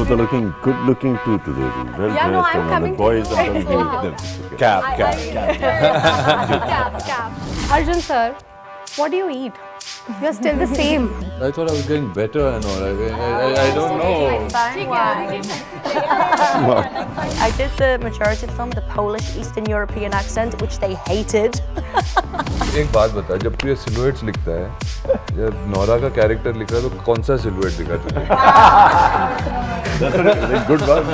both are looking good looking too today. Well Yeah, no, dressed I'm and coming the to boys you are as coming well. them. Okay. Cap. Arjun sir, what do you eat? You're still the same. I thought I was getting better and all. I don't know. I did the majority of them, the Polish Eastern European accent, which they hated. एक बात बता, जब तू ये silhouettes लिखता है, जब Nora का कैरेक्टर लिख रहा है तो कौन सा सिलुएट दिखा तुझे? That's a good one.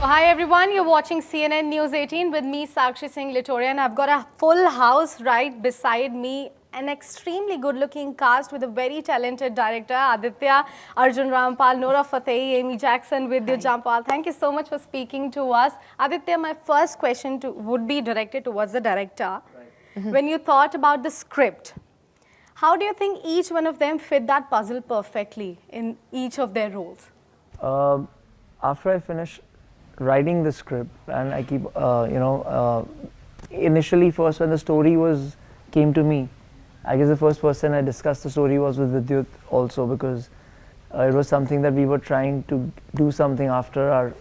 Hi everyone, you're watching CNN News 18 with me, Sakshi Singh Litoriya, and I've got a full house right beside me. An extremely good-looking cast with a very talented director, Aditya, Arjun Rampal, Nora Fatehi, Amy Jackson, Vidyut Jammwal. Thank you so much for speaking to us. Aditya, my first question would be directed towards the director. Right. When you thought about the script, how do you think each one of them fit that puzzle perfectly in each of their roles? After I finish writing the script, and I keep, initially first when the story came to me, I guess the first person I discussed the story was with Vidyut also, because it was something that we were trying to do something after our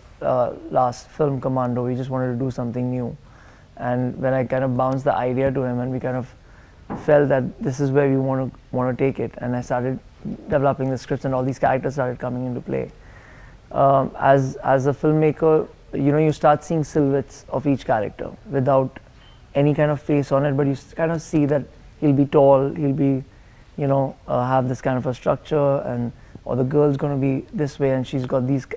last film, Commando. We just wanted to do something new. And when I kind of bounced the idea to him, and we kind of felt that this is where we want to take it, and I started developing the scripts, and all these characters started coming into play. As a filmmaker, you start seeing silhouettes of each character without any kind of face on it, but you kind of see that he'll be tall, he'll be, have this kind of a structure, or the girl's going to be this way, and she's got these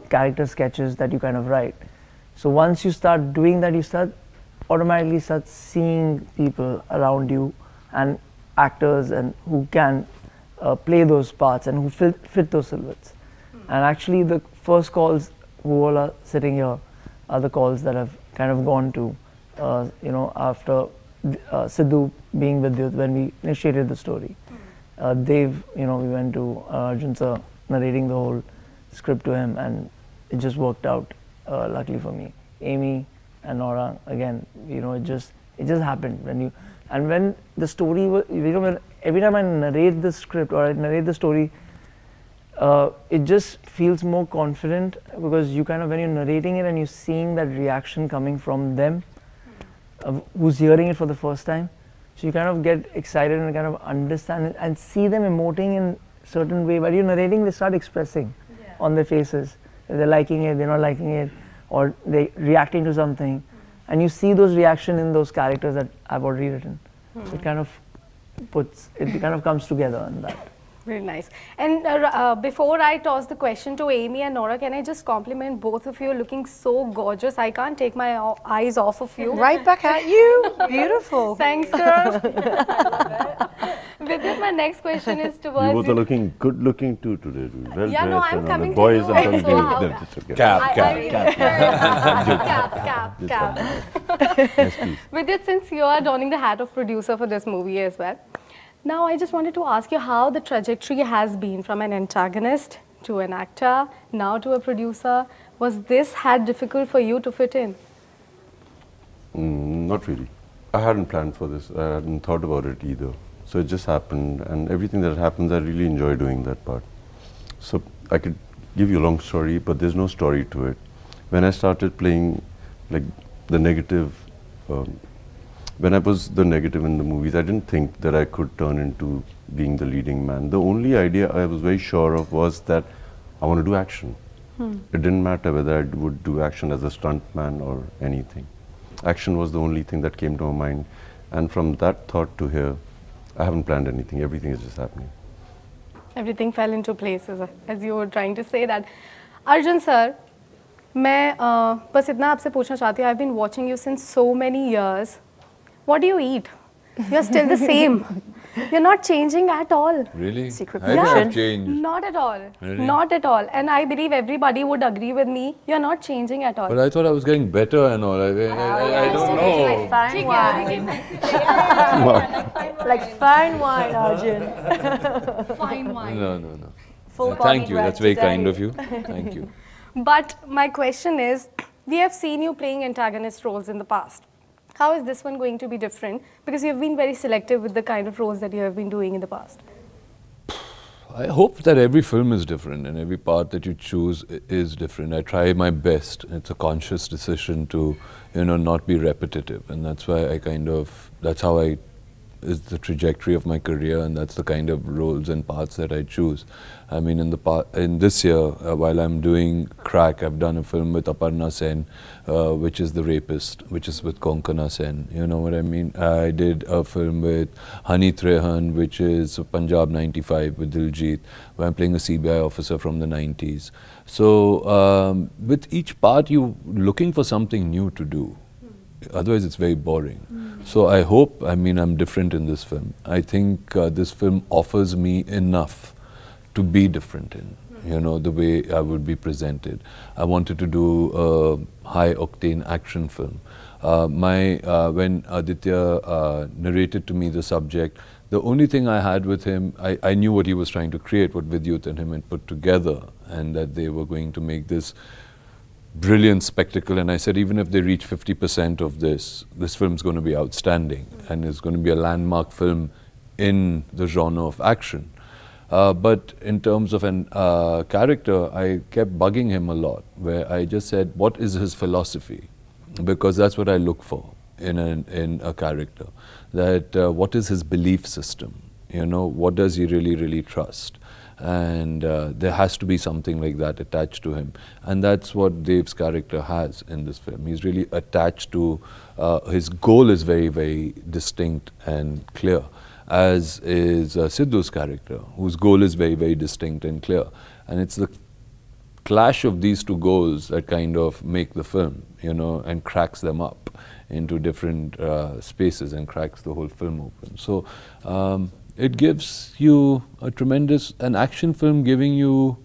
character sketches that you kind of write. So once you start doing that, you automatically start seeing people around you and actors and who can play those parts and who fit those silhouettes. And actually the first calls who all are sitting here are the calls that I've kind of gone to, after Sidhu being with Vidyut when we initiated the story. Dave, we went to Arjun sir, narrating the whole script to him, and it just worked out, luckily for me. Amy and Nora, again, it just happened when the story was, every time I narrate the script or I narrate the story, it just feels more confident, because you kind of, when you're narrating it and you're seeing that reaction coming from them, who's hearing it for the first time, so you kind of get excited and kind of understand it and see them emoting in certain way. While you're narrating, they start expressing on their faces. If they're liking it, they're not liking it, or they're reacting to something, and you see those reactions in those characters that I've already written. So it kind of comes together in that. Very nice. And before I toss the question to Amy and Nora, can I just compliment both of you, looking so gorgeous. I can't take my eyes off of you. Right back at you. Beautiful. Thanks, girl. Vidyut, my next question is towards You both are looking good looking too today. Well Yeah, no, dressed I'm and coming the to boys you are coming also. them. It's okay. Cap. Cap. Yes, please. Vidyut, since you are donning the hat of producer for this movie as well, now I just wanted to ask you how the trajectory has been from an antagonist to an actor, now to a producer. Was this hat difficult for you to fit in? Not really. I hadn't planned for this. I hadn't thought about it either. So it just happened, and everything that happens, I really enjoy doing that part. So I could give you a long story, but there's no story to it. When I started playing like the negative, when I was the negative in the movies, I didn't think that I could turn into being the leading man. The only idea I was very sure of was that I want to do action. It didn't matter whether I would do action as a stuntman or anything. Action was the only thing that came to my mind. And from that thought to here, I haven't planned anything. Everything is just happening. Everything fell into place, as you were trying to say that. Arjun sir, मैं बस इतना आपसे पूछना चाहती हूँ. I've been watching you since so many years. What do you eat? You're still the same. You're not changing at all. Really? Secret I have changed. Not at all. Really? Not at all. And I believe everybody would agree with me. You're not changing at all. But I thought I was getting better and all. I don't know. Fine wine. Like fine wine, Arjun. Fine wine. No. Full Thank you. body That's very today. kind of you. Thank you. But my question is, we have seen you playing antagonist roles in the past. How is this one going to be different? Because you've been very selective with the kind of roles that you have been doing in the past. I hope that every film is different and every part that you choose is different. I try my best. It's a conscious decision to, not be repetitive, and that's why that's how is the trajectory of my career, and that's the kind of roles and paths that I choose. I mean, in this year, while I'm doing Crakk, I've done a film with Aparna Sen, which is The Rapist, which is with Konkana Sen. You know what I mean? I did a film with Hani Trehan, which is Punjab 95 with Diljit, where I'm playing a CBI officer from the 90s. So with each part, you're looking for something new to do. Otherwise, it's very boring. So I hope, I'm different in this film. I think this film offers me enough to be different in, the way I would be presented. I wanted to do a high-octane action film. When Aditya narrated to me the subject, the only thing I had with him, I knew what he was trying to create, what Vidyut and him had put together, and that they were going to make this brilliant spectacle. And I said, even if they reach 50% of this film's going to be outstanding, and it's going to be a landmark film in the genre of action. But in terms of an character, I kept bugging him a lot, where I just said, what is his philosophy? Because that's what I look for in a character. That what is his belief system? What does he really, really trust? And there has to be something like that attached to him. And that's what Dev's character has in this film. He's really attached to, his goal is very, very distinct and clear, as is Sidhu's character, whose goal is very, very distinct and clear. And it's the clash of these two goals that kind of make the film, and cracks them up into different spaces and cracks the whole film open. So it gives you an action film giving you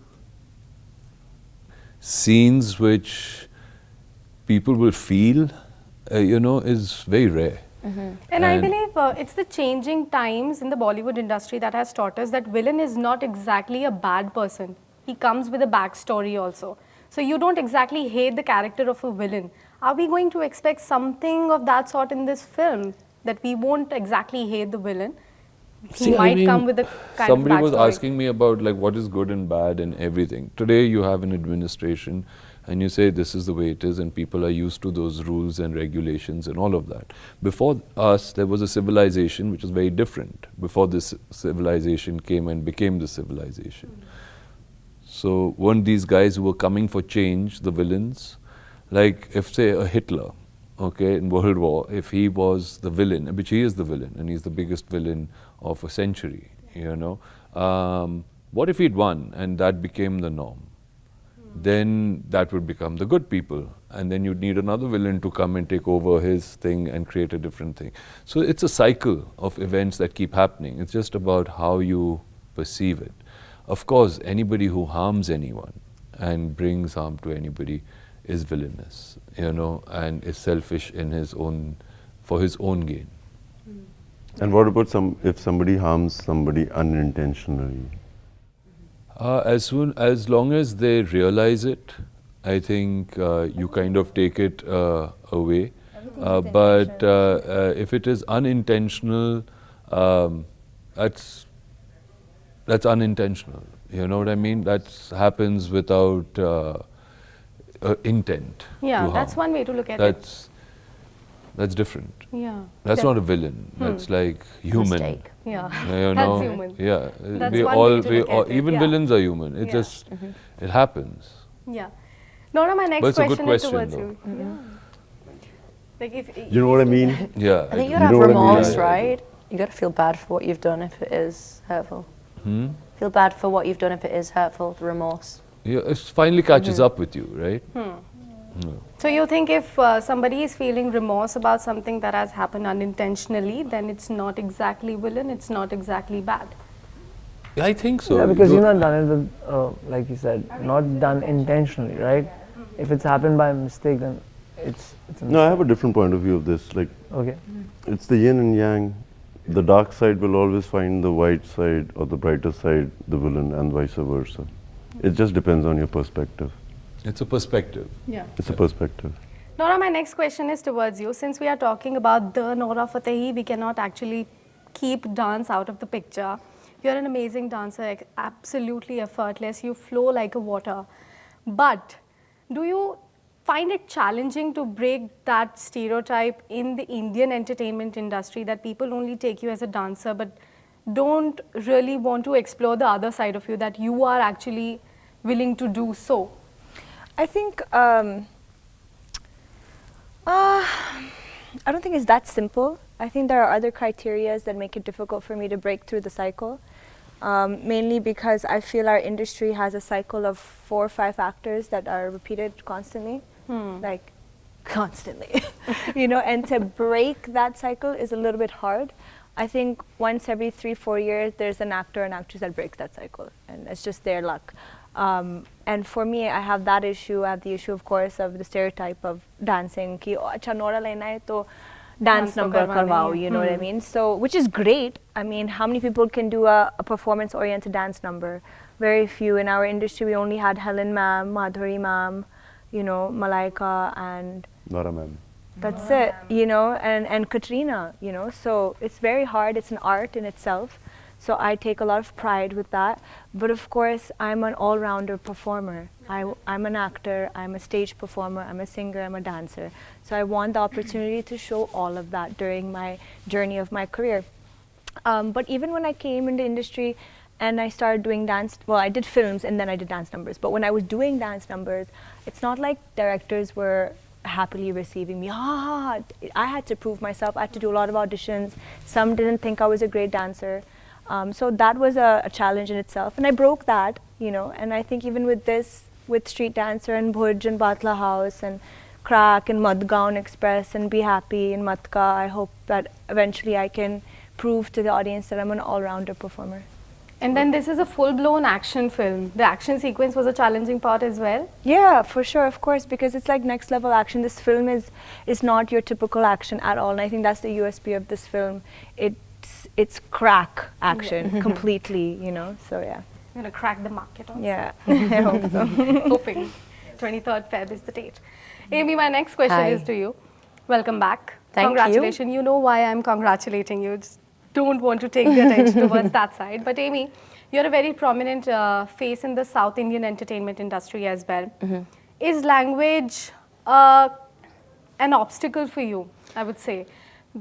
scenes which people will feel, is very rare. And I believe it's the changing times in the Bollywood industry that has taught us that villain is not exactly a bad person. He comes with a backstory also. So you don't exactly hate the character of a villain. Are we going to expect something of that sort in this film? That we won't exactly hate the villain? He might come with a kind of backstory. Somebody was asking me about what is good and bad and everything. Today you have an administration and you say this is the way it is, and people are used to those rules and regulations and all of that. Before us, there was a civilization which was very different. Before this civilization came and became the civilization. So weren't these guys who were coming for change, the villains? Like if, say, a Hitler, in World War, if he was the villain, which he is the villain, and he's the biggest villain of a century, what if he'd won and that became the norm? Then that would become the good people, and then you'd need another villain to come and take over his thing and create a different thing. So it's a cycle of events that keep happening. It's just about how you perceive it. Of course, anybody who harms anyone and brings harm to anybody is villainous, and is selfish for his own gain. And what about if somebody harms somebody unintentionally? As long as they realize it, I think you kind of take it away. But if it is unintentional, that's unintentional. You know what I mean? That happens without intent. Yeah, that's one way to look at it. That's different. Yeah. That's not a villain. That's like human. Mistake. Yeah, That's human. Yeah, That's one way to look at it, even yeah. villains are human. It just it happens. Yeah. Nora, my next But it's a good question is question, towards you. Yeah. Like if You know what I mean? Yeah. I think you do. gotta have know what I mean? remorse, Yeah. right? You gotta feel bad for what you've done if it is hurtful. Hmm? Feel bad for what you've done if it is hurtful, the remorse. Yeah, it finally catches up with you, right? So you think if somebody is feeling remorse about something that has happened unintentionally, then it's not exactly villain, it's not exactly bad. I think so. Yeah, because you've not done it with, like you said, not done intentionally, right? If it's happened by mistake, then it's a No, I have a different point of view of this. Like, okay. it's the yin and yang. The dark side will always find the white side, or the brighter side, the villain, and vice versa. It just depends on your perspective. It's a perspective. Yeah. It's a perspective. Nora, my next question is towards you. Since we are talking about the Nora Fatehi, we cannot actually keep dance out of the picture. You're an amazing dancer, absolutely effortless. You flow like a water. But do you find it challenging to break that stereotype in the Indian entertainment industry that people only take you as a dancer but don't really want to explore the other side of you, that you are actually willing to do so? I think I don't think it's that simple. I think there are other criterias that make it difficult for me to break through the cycle. Mainly because I feel our industry has a cycle of 4 or 5 actors that are repeated constantly, like constantly, you know, and to break that cycle is a little bit hard. I think once every 3-4 years, there's an actor and actress that breaks that cycle, and it's just their luck. And for me, I have that issue. I have the issue, of course, of the stereotype of dancing. Ki, oh, acha Nora lena hai to dance number karwao, you know what I mean? So, which is great. I mean, how many people can do a performance-oriented dance number? Very few. In our industry, we only had Helen ma'am, Madhuri ma'am, you know, Malaika, and Nora ma'am. that's it, you know, and Katrina, you know. So it's very hard. It's an art in itself. So I take a lot of pride with that. But of course, I'm an all-rounder performer. I'm an actor, I'm a stage performer, I'm a singer, I'm a dancer. So I want the opportunity to show all of that during my journey of my career. But even when I came into industry and I started doing dance, well, I did films and then I did dance numbers. But when I was doing dance numbers, it's not like directors were happily receiving me. I had to prove myself. I had to do a lot of auditions. Some didn't think I was a great dancer. So that was a challenge in itself, and I broke that, you know. And I think even with this, with Street Dancer and Bhuj and Batla House and Crakk and Madgaon Express and Be Happy and Matka, I hope that eventually I can prove to the audience that I'm an all-rounder performer. And then this is a full-blown action film. The action sequence was a challenging part as well? Yeah, for sure, of course, because it's like next level action. This film is not your typical action at all, and I think that's the USP of this film. It's crack action completely, you know, so yeah. You're going to crack the market also. Yeah, I hope so. Hoping. 23rd Feb is the date. Amy, my next question is to you. Welcome back. Thank you. Congratulations. You know why I'm congratulating you. Just don't want to take the attention towards that side. But Amy, you're a very prominent face in the South Indian entertainment industry as well. Is language an obstacle for you, I would say?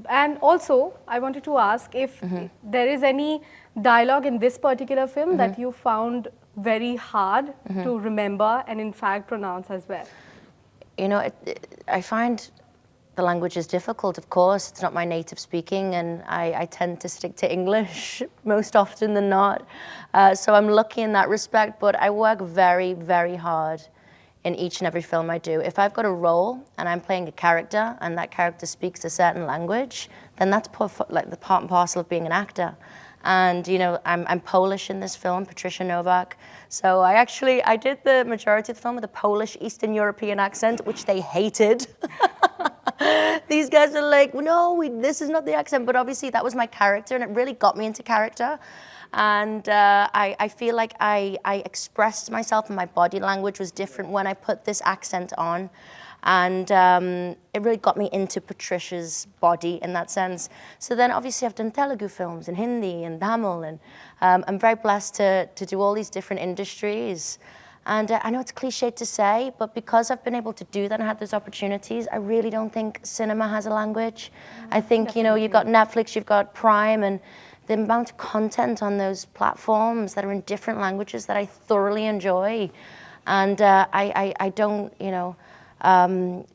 And also, I wanted to ask if there is any dialogue in this particular film that you found very hard to remember and in fact pronounce as well. You know, I find the language is difficult, of course. It's not my native speaking, and I tend to stick to English most often than not. So I'm lucky in that respect, but I work very, very hard in each and every film I do. If I've got a role and I'm playing a character and that character speaks a certain language, then that's like the part and parcel of being an actor. And you know, I'm Polish in this film, Patricia Novak. So I did the majority of the film with a Polish Eastern European accent, which they hated. These guys are like, no, this is not the accent, but obviously that was my character and it really got me into character. And I feel like I expressed myself and my body language was different when I put this accent on. And it really got me into Patricia's body in that sense. So then obviously I've done Telugu films and Hindi and Tamil, and I'm very blessed to do all these different industries. And I know it's cliche to say, but because I've been able to do that and had those opportunities, I really don't think cinema has a language. I think, you know, you've got Netflix, you've got Prime, and the amount of content on those platforms that are in different languages that I thoroughly enjoy. And I don't, you know,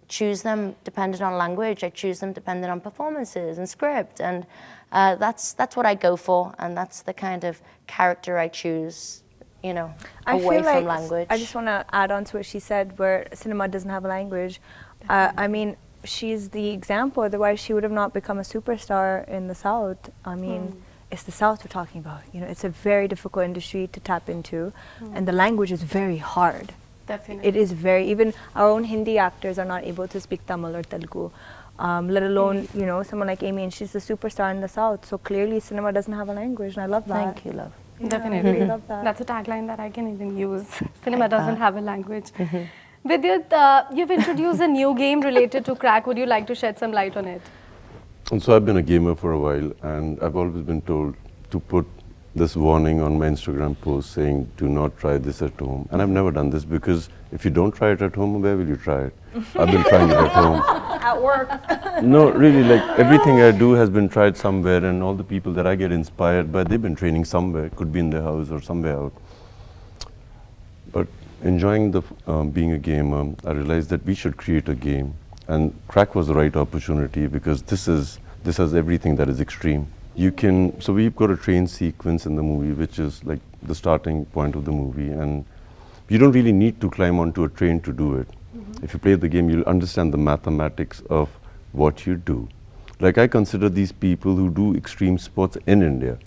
choose them dependent on language. I choose them dependent on performances and script. And that's what I go for. And that's the kind of character I choose, you know, away from language. I just want to add on to what she said, where cinema doesn't have a language. I mean, she's the example, otherwise she would have not become a superstar in the South. I mean, it's the South we're talking about. You know, it's a very difficult industry to tap into, and the language is very hard. Definitely. It is very, even our own Hindi actors are not able to speak Tamil or Telugu, let alone, you know, someone like Amy, and she's a superstar in the South. So clearly cinema doesn't have a language, and I love that. Thank you, love. Yeah, Definitely. I really love that. That's a tagline that I can even use. Cinema doesn't have a language. Vidyut, you've introduced a new game related to Crakk. Would you like to shed some light on it? And so I've been a gamer for a while, and I've always been told to put this warning on my Instagram post saying, do not try this at home. And I've never done this because if you don't try it at home, where will you try it? I've been trying it at home. At work. No, really, like everything I do has been tried somewhere, and all the people that I get inspired by, they've been training somewhere. It could be in their house or somewhere out. But enjoying the being a gamer, I realized that we should create a game. And Crakk was the right opportunity because this has everything that is extreme. So we've got a train sequence in the movie, which is like the starting point of the movie, and you don't really need to climb onto a train to do it. If you play the game, you'll understand the mathematics of what you do. Like I consider these people who do extreme sports in India,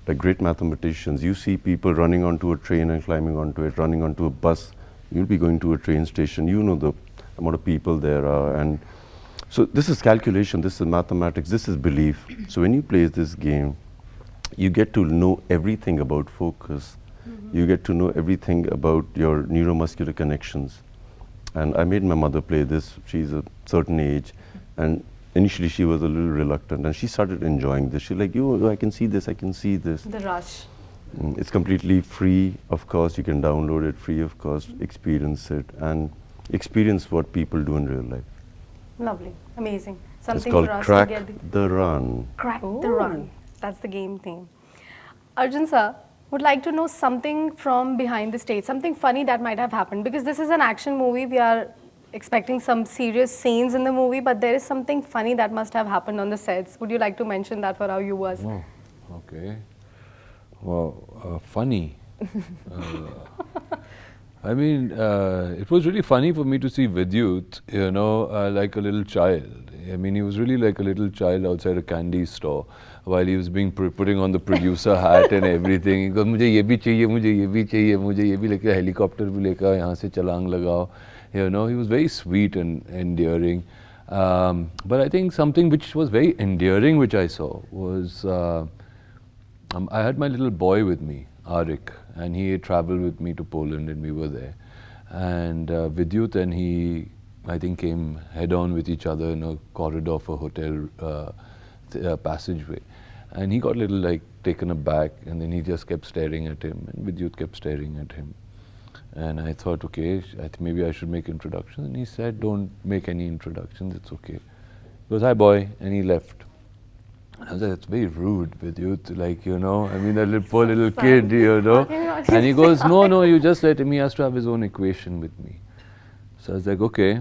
like great mathematicians. You see people running onto a train and climbing onto it, running onto a bus. You'll be going to a train station. You know the amount of people there are, and so this is calculation, this is mathematics, this is belief. So when you play this game, you get to know everything about focus. You get to know everything about your neuromuscular connections. And I made my mother play this. She's a certain age, and initially she was a little reluctant, and she started enjoying this. She's like, "Yo, I can see this, I can see this." The rush. It's completely free, of course. You can download it free of cost, experience it, and experience what people do in real life. Lovely. Amazing. It's Something called for us Crack to get the Run. Crack the Run. That's the game theme. Arjun sir, would like to know something from behind the stage, something funny that might have happened, because this is an action movie. We are expecting some serious scenes in the movie, but there is something funny that must have happened on the sets. Would you like to mention that for our viewers? Oh, okay. Well, funny. I mean, it was really funny for me to see Vidyut, you know, like a little child. I mean, he was really like a little child outside a candy store while he was putting on the producer hat and everything. He goes, "Mujhe ye bhi chahiye, mujhe ye bhi chahiye, mujhe ye bhi leke helicopter bhi leka, yahan se chalang lagao." You know, he was very sweet and endearing. But I think something which was very endearing, which I saw, was I had my little boy with me, Arik, and he traveled with me to Poland, and we were there. And Vidyut and he, I think, came head-on with each other in a corridor of a hotel passageway. And he got a little like taken aback, and then he just kept staring at him, and Vidyut kept staring at him. And I thought, okay, maybe I should make introductions. And he said, "Don't make any introductions, it's okay." He goes, "Hi boy," and he left. And I was like, "It's very rude, Vidyut, like, you know, I mean, that little poor little kid, you know." And he goes, no, you just let him, he has to have his own equation with me. So I was like, okay.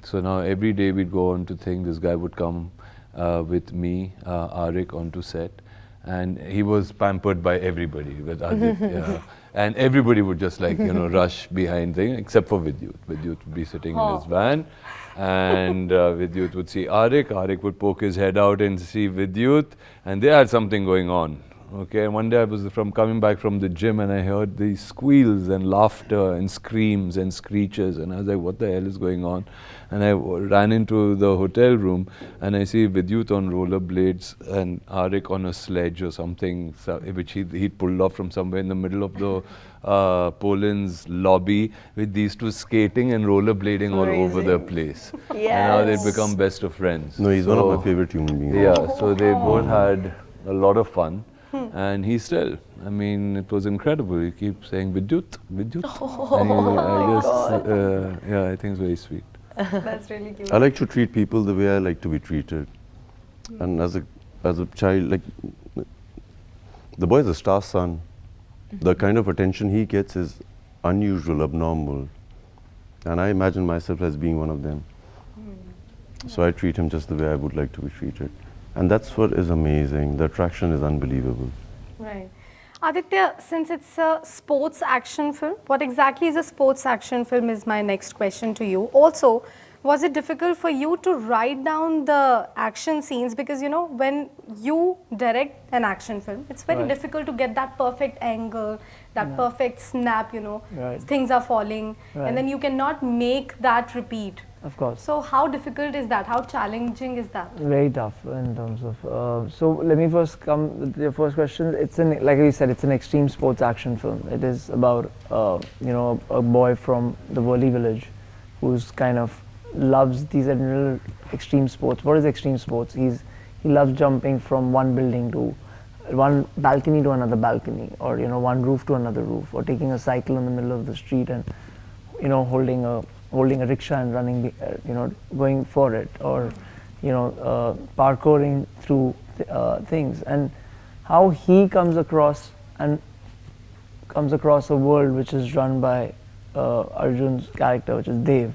So now every day we'd go on to think, this guy would come with me, Arik, onto set. And he was pampered by everybody, with Aditya. And everybody would just like, you know, rush behind things, except for Vidyut. Vidyut would be sitting in his van, and Vidyut would see Arik. Arik would poke his head out and see Vidyut, and they had something going on. Okay, and one day I was coming back from the gym, and I heard these squeals and laughter and screams and screeches, and I was like, what the hell is going on? And I ran into the hotel room, and I see Vidyut on rollerblades and Arik on a sledge or something, which he'd pulled off from somewhere in the middle of the Poland's lobby, with these two skating and rollerblading all over the place. Yes. And now they'd become best of friends. No, he's one of my favorite human beings. Yeah, so they both had a lot of fun. And he still, I mean, it was incredible. He keeps saying, "Vidyut, Vidyut." Yeah, I think it's very sweet. That's really cute. I like to treat people the way I like to be treated. And as a child, like, the boy is a star son. The kind of attention he gets is unusual, abnormal. And I imagine myself as being one of them. So I treat him just the way I would like to be treated. And that's what is amazing. The attraction is unbelievable. Right. Aditya, since it's a sports action film, what exactly is a sports action film is my next question to you. Also, was it difficult for you to write down the action scenes? Because, you know, when you direct an action film, it's very difficult to get that perfect angle, that perfect snap, you know, things are falling, and then you cannot make that repeat. Of course. So how difficult is that? How challenging is that? Very tough in terms of. So let me first come with your first question. It's like we said, it's an extreme sports action film. It is about you know, a boy from the Worli village who's kind of loves these little extreme sports. What is extreme sports? He loves jumping from one building to one balcony to another balcony, or one roof to another roof, or taking a cycle in the middle of the street and holding a rickshaw and running, going for it, or parkouring through things, and how he comes across a world which is run by Arjun's character, which is Dev,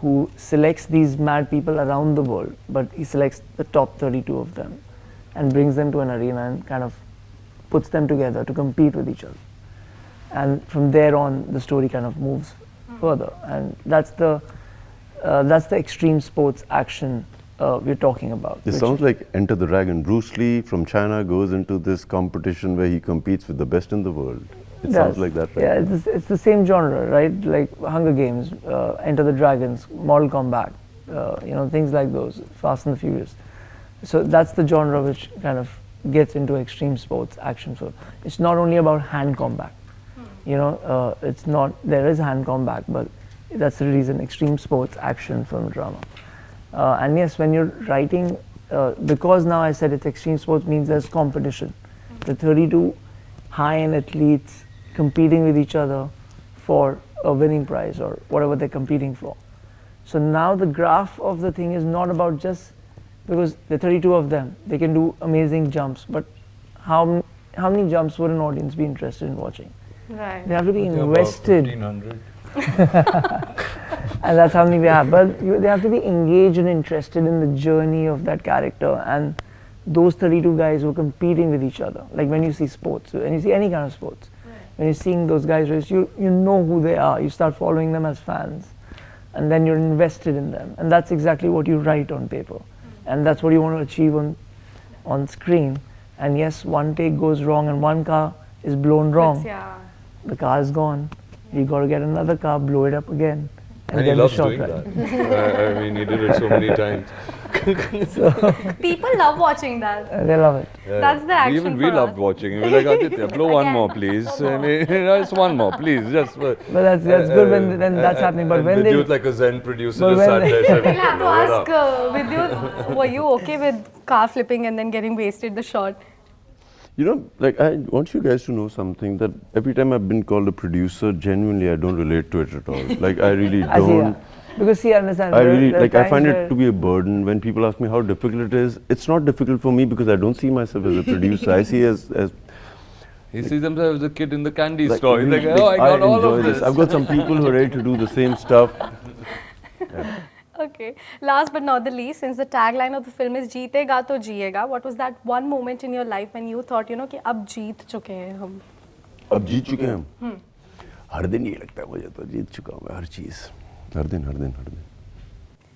who selects these mad people around the world, but he selects the top 32 of them and brings them to an arena and kind of puts them together to compete with each other. And from there on, the story kind of moves further, and that's the extreme sports action we're talking about. This sounds like Enter the Dragon. Bruce Lee from China goes into this competition where he competes with the best in the world. It sounds like that, right? Yeah, it's the same genre, right? Like Hunger Games, Enter the Dragons, Mortal Kombat, things like those, Fast and the Furious. So that's the genre which kind of gets into extreme sports action film. It's not only about hand combat. It's not, there is hand combat, but that's the reason, extreme sports action film drama. And yes, when you're writing, because now I said it's extreme sports, means there's competition. The 32 high-end athletes competing with each other for a winning prize or whatever they're competing for. So now the graph of the thing is not about just, because the 32 of them, they can do amazing jumps, but how many jumps would an audience be interested in watching? Right. They have to be invested. About 1,500. And that's how many we have. But they have to be engaged and interested in the journey of that character. And those 32 guys who are competing with each other. Like when you see sports, when you see any kind of sports, when you're seeing those guys race, you know who they are. You start following them as fans. And then you're invested in them. And that's exactly what you write on paper. And that's what you want to achieve on screen. And yes, one take goes wrong and one car is blown wrong. Yeah. The car is gone. You got to get another car, blow it up again, And he get the loves shot doing right. that. I mean, he did it so many times. People love watching that. They love it. That's the action Even for we us. loved watching it. We were like, Aditya, blow one more, please. And just one more, please. Just. But that's good when that's happening. But when they Vidyut, like a Zen producer, But just when sat they- there. We'll have to ask Vidyut, were you okay with car flipping and then getting wasted the shot? Like I want you guys to know something, that every time I've been called a producer, genuinely I don't relate to it at all. Like I really I see, don't. because see, understand. I there- really there are like. I times find where- it to be a burden when people ask me how difficult it is. It's not difficult for me because I don't see myself as a producer. I see as He sees himself as a kid in the candy like, store. He's like, really, oh, I got all enjoy of this. I've got some people who are ready to do the same stuff. Okay. Last but not the least, since the tagline of the film is "जीतेगा तो जिएगा," what was that one moment in your life when you thought, कि अब जीत चुके हैं हम? अब जीत चुके हैं हम. हर दिन ये लगता है मुझे तो जीत चुका हूँ मैं हर चीज. हर दिन.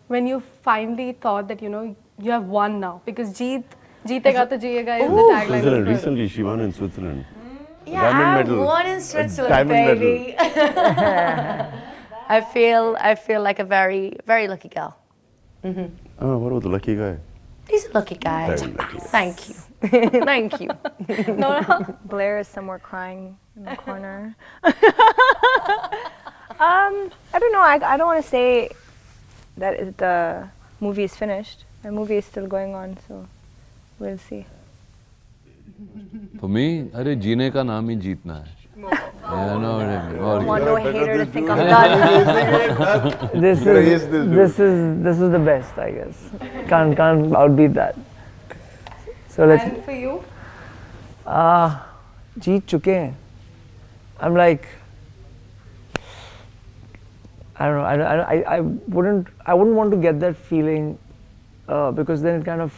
When you finally thought that you have won now, because जीतेगा तो जिएगा is the tagline. of the Switzerland. film. Recently, she won in Switzerland. Yeah, Diamond I medal. won in Switzerland, Diamond baby. I feel like a very, very lucky girl. Oh, what about the lucky guy? He's a lucky guy. Very lucky. Thank you. Thank you. Nora? Blair is somewhere crying in the corner. I don't know. I don't want to say that the movie is finished. The movie is still going on, so we'll see. For me, अरे जीने का नाम ही जीतना है. Yeah, no, I don't want no hater to think I'm done. This is the best, I guess. Can't outbeat that. So let's. And for you? जीत चुके हैं. I'm like, I don't know. I wouldn't want to get that feeling because then it kind of.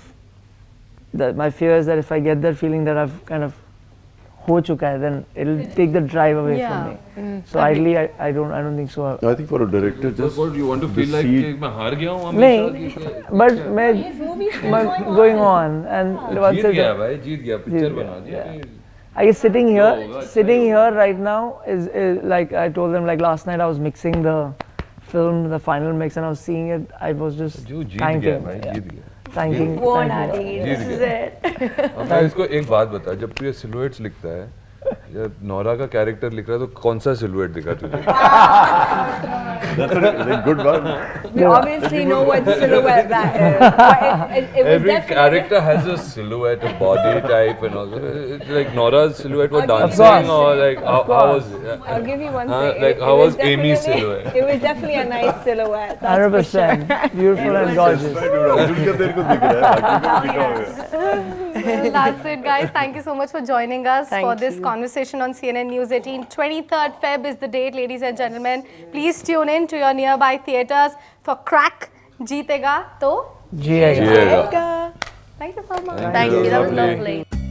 My fear is that if I get that feeling that I've kind of ho chuka hai, then it'll take the drive away from me. So ideally, I don't think so. I think for a director, just What do you want to feel like? seed- मैं हार गया हूँ नहीं, but मैं going on and once Jeet it- गया भाई, जीत गया, picture बना दिया. I guess sitting here right now is like I told them, like last night I was mixing the film, the final mix, and I was seeing it. I was just जो जीत गया thanking, भाई, जीत गया. thanking. Won, thanking. Adi. This is it. अब मैं इसको एक बात बता, जब तू ये सिलुएट्स लिखता है, जब नोरा का कैरेक्टर लिख रहा तो कौन सा सिलुएट दिखा तुझे? That's a good one. We obviously know what silhouette that is. But it was Every definitely- character has a silhouette, a body type, and all. It's like Nora's silhouette was Of dancing, course. or like how was? I'll give you one Huh? thing. Like, how was Amy's silhouette? It was definitely a nice silhouette. That's for sure. 100%. Beautiful and gorgeous. Well, that's it, guys. Thank you so much for joining us Thank for this you. conversation on CNN News 18. 23rd Feb is the date, ladies and gentlemen. Please tune in to your nearby theatres for Crakk. Jeetega to Jiega. Jiega. Thank you so much. Thank you, that was Lovely. lovely.